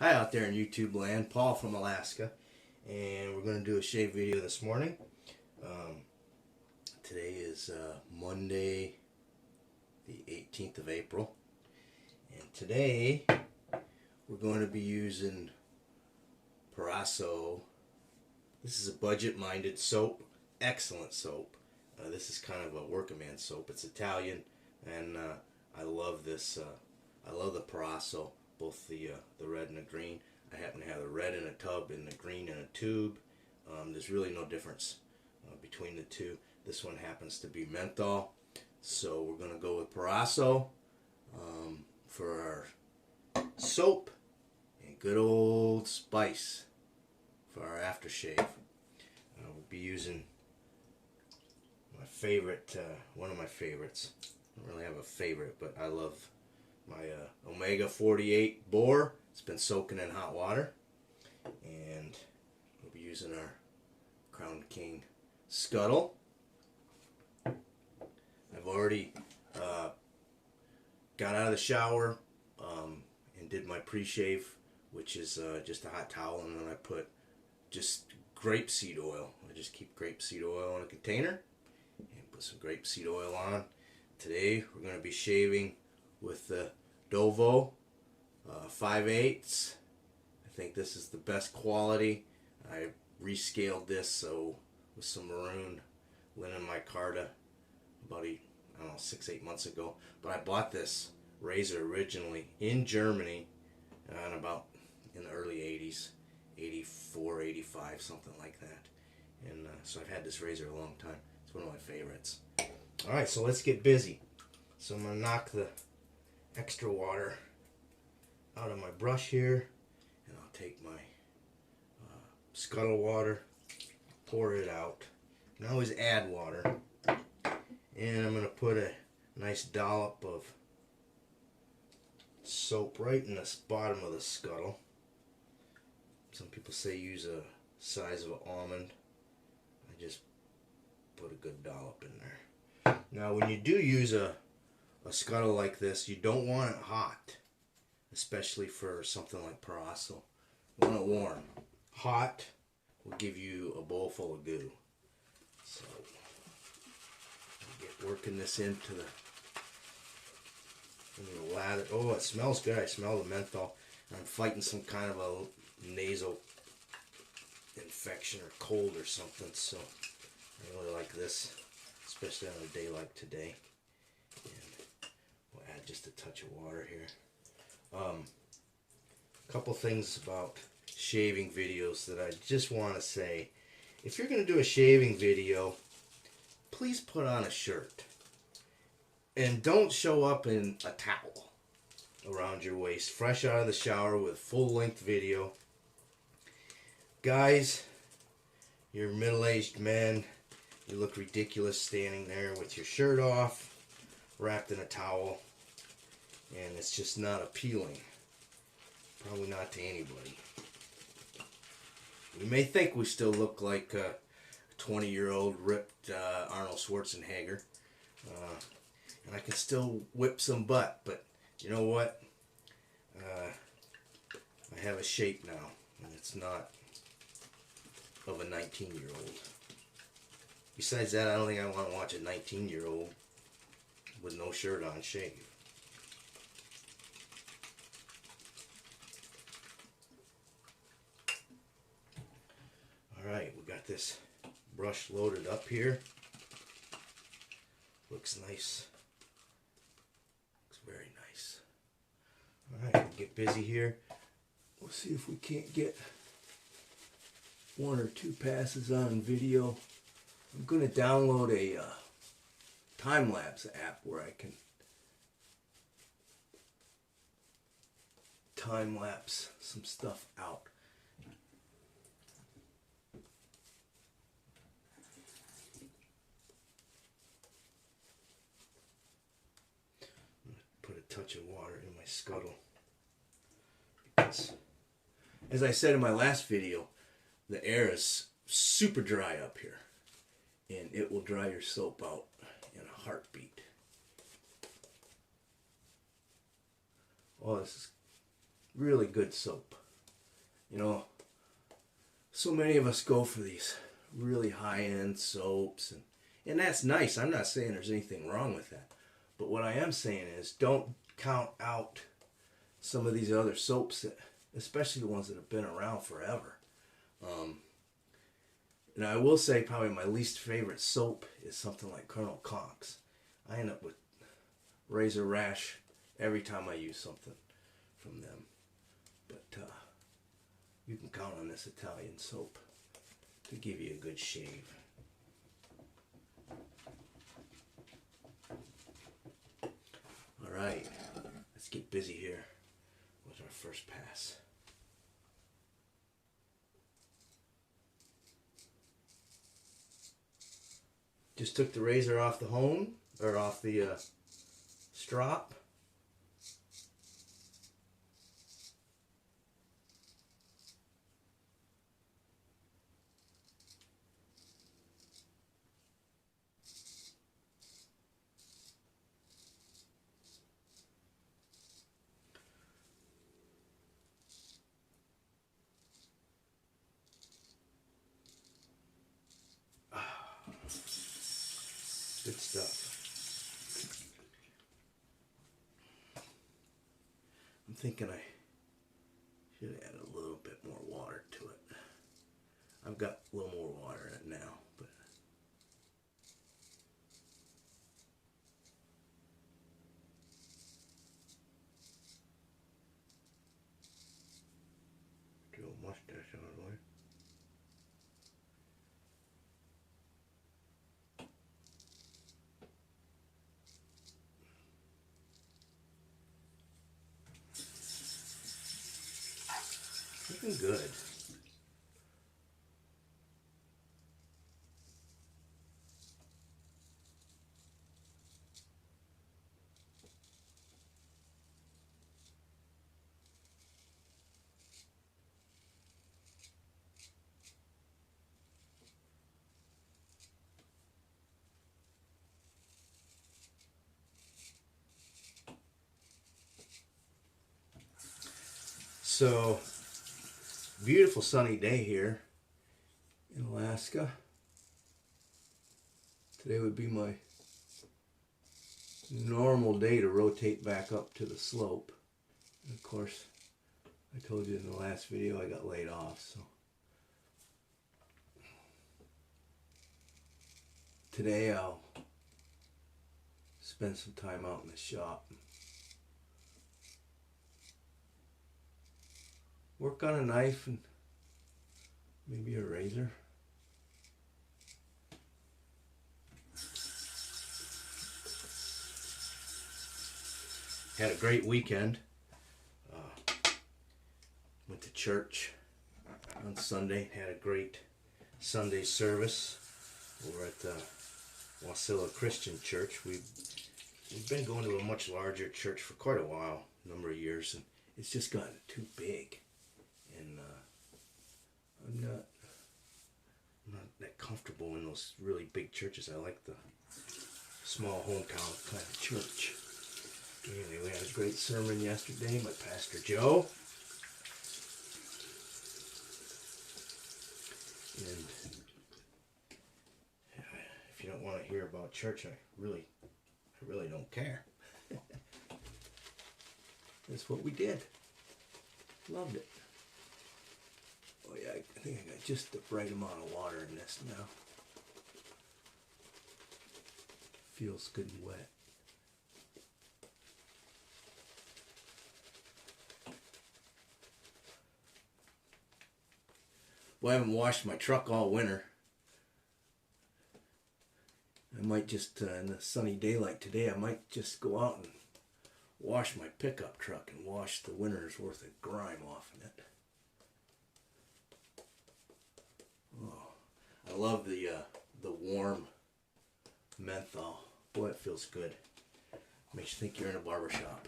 Hi out there in YouTube land, Paul from Alaska, and we're going to do a shave video this morning. Um, Today is Monday, the 18th of April, and today we're going to be using Proraso. This is a budget-minded soap, excellent soap. This is kind of a working man soap. It's Italian, and I love this. I love the Proraso, both the red and the green. I happen to have the red in a tub and the green in a tube. There's really no difference between the two. This one happens to be menthol, so we're going to go with Proraso for our soap and good old spice for our aftershave. We'll be using my favorite, one of my favorites. I don't really have a favorite, but I love my Omega 48 boar. It's been soaking in hot water, and we'll be using our Crown King scuttle. I've already got out of the shower and did my pre-shave, which is just a hot towel, and then I put just grapeseed oil. I just keep grapeseed oil in a container and put some grapeseed oil on. Today we're going to be shaving with the Dovo 5/8. I think this is the best quality. I rescaled this so with some maroon linen micarta about I don't know, 6-8 months ago. But I bought this razor originally in Germany in the early 80s, 84, 85, something like that. And so I've had this razor a long time. It's one of my favorites. Alright, so let's get busy. So I'm going to knock the extra water out of my brush here, and I'll take my scuttle water, pour it out. You can always add water, and I'm going to put a nice dollop of soap right in the bottom of the scuttle. Some people say use a size of an almond. I just put a good dollop in there. Now when you do use a scuttle like this, you don't want it hot, especially for something like Proraso. You want it warm. Hot will give you a bowl full of goo. So get working this into the lather. Oh, it smells good. I smell the menthol. I'm fighting some kind of a nasal infection or cold or something, so I really like this, especially on a day like today. And we'll add just a touch of water here. A couple things about shaving videos that I just want to say. If you're going to do a shaving video, please put on a shirt. And don't show up in a towel around your waist, fresh out of the shower with full-length video. Guys, you're middle-aged men. You look ridiculous standing there with your shirt off, wrapped in a towel, and it's just not appealing. Probably not to anybody. We may think we still look like a 20-year-old ripped Arnold Schwarzenegger. And I can still whip some butt, but you know what? I have a shape now, and it's not of a 19-year-old. Besides that, I don't think I want to watch a 19-year-old with no shirt on shave. Alright, we got this brush loaded up here. Looks nice. Very nice. Alright, we'll get busy here. We'll see if we can't get one or two passes on video. I'm going to download a time-lapse app where I can time-lapse some stuff out. Put a touch of water in my scuttle because, as I said in my last video, the air is super dry up here, and it will dry your soap out in a heartbeat. Oh, this is really good soap. You know, so many of us go for these really high-end soaps, and that's nice. I'm not saying there's anything wrong with that. But what I am saying is don't count out some of these other soaps, that, especially the ones that have been around forever. And I will say probably my least favorite soap is something like Colonel Cox. I end up with razor rash every time I use something from them. But you can count on this Italian soap to give you a good shave. Alright, let's get busy here with our first pass. Just took the razor off the hone, or off the strop. Good stuff. I'm thinking I should add a little bit more water to it. I've got a little more water in it now, but do a mustache on the way. Looking good. So, beautiful sunny day here in Alaska. Today would be my normal day to rotate back up to the slope. And of course, I told you in the last video I got laid off, so today I'll spend some time out in the shop. Work on a knife and maybe a razor. Had a great weekend. Went to church on Sunday. Had a great Sunday service over at the Wasilla Christian Church. We've been going to a much larger church for quite a while, a number of years, and it's just gotten too big. And I'm not that comfortable in those really big churches. I like the small hometown kind of church. Anyway, we had a great sermon yesterday by Pastor Joe. And if you don't want to hear about church, I really don't care. That's what we did. Loved it. Oh yeah, I think I got just the right amount of water in this now. Feels good and wet. Well, I haven't washed my truck all winter. I might just, in the sunny daylight today, I might just go out and wash my pickup truck and wash the winter's worth of grime off in it. Oh, I love the warm menthol. Boy, it feels good. Makes you think you're in a barber shop.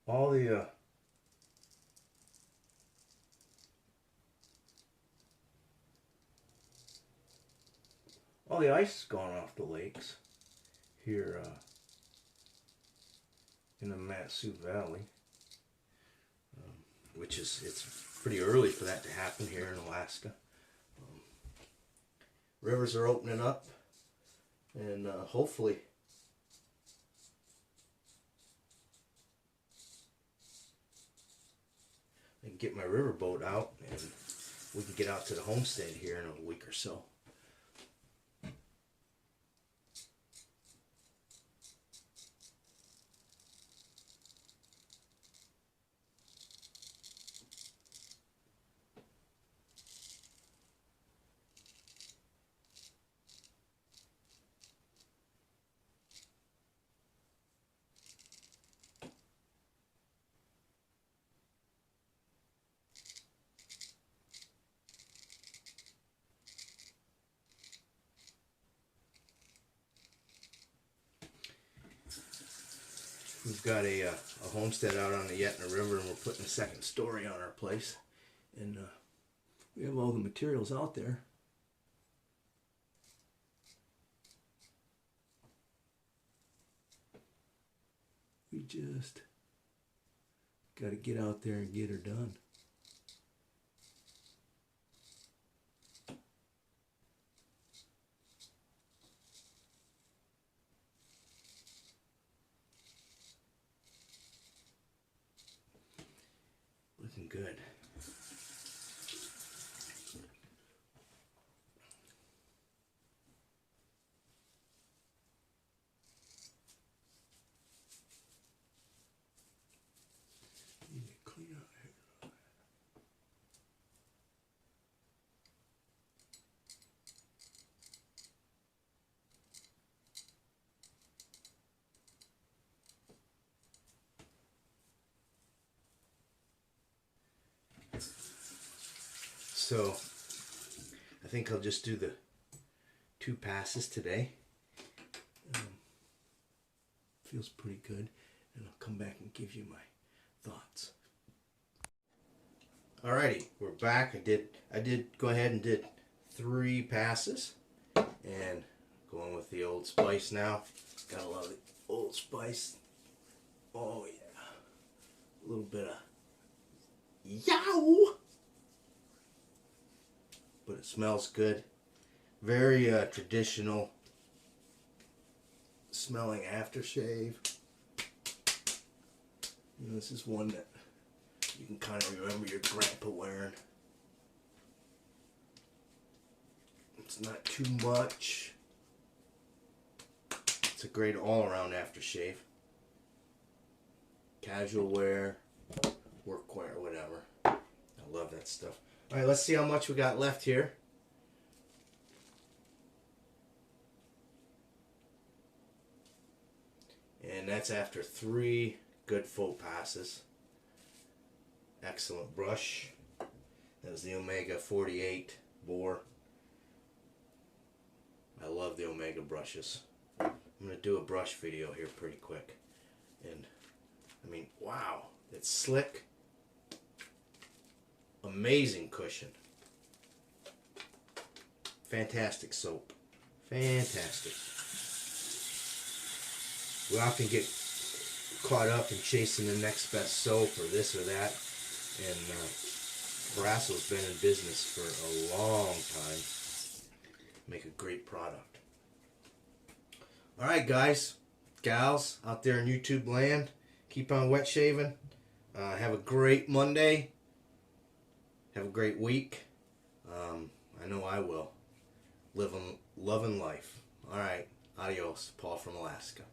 all the ice is gone off the lakes here in the Matsu Valley, which is, it's pretty early for that to happen here in Alaska. Rivers are opening up, and hopefully I can get my riverboat out and we can get out to the homestead here in a week or so. We've got a homestead out on the Yetna River, and we're putting a second story on our place. And we have all the materials out there. We just got to get out there and get her done. Looking good. Need to clean out here. So I think I'll just do the 2 passes today. Feels pretty good, and I'll come back and give you my thoughts. Alrighty, we're back. I did go ahead and did 3 passes, and going with the Old Spice now. Gotta love the Old Spice. Oh yeah, a little bit of yow. But it smells good. Very traditional smelling aftershave. You know, this is one that you can kind of remember your grandpa wearing. It's not too much. It's a great all-around aftershave. Casual wear, work wear, whatever. I love that stuff. Alright, let's see how much we got left here. And that's after 3 good full passes. Excellent brush. That was the Omega 48 boar. I love the Omega brushes. I'm going to do a brush video here pretty quick. And, I mean, wow. It's slick. Amazing cushion. Fantastic soap. Fantastic. We often get caught up in chasing the next best soap or this or that. And Proraso's been in business for a long time. Make a great product. Alright guys, gals out there in YouTube land, keep on wet shaving. Have a great Monday. Have a great week. I know I will. Loving life. Alright, adios. Paul from Alaska.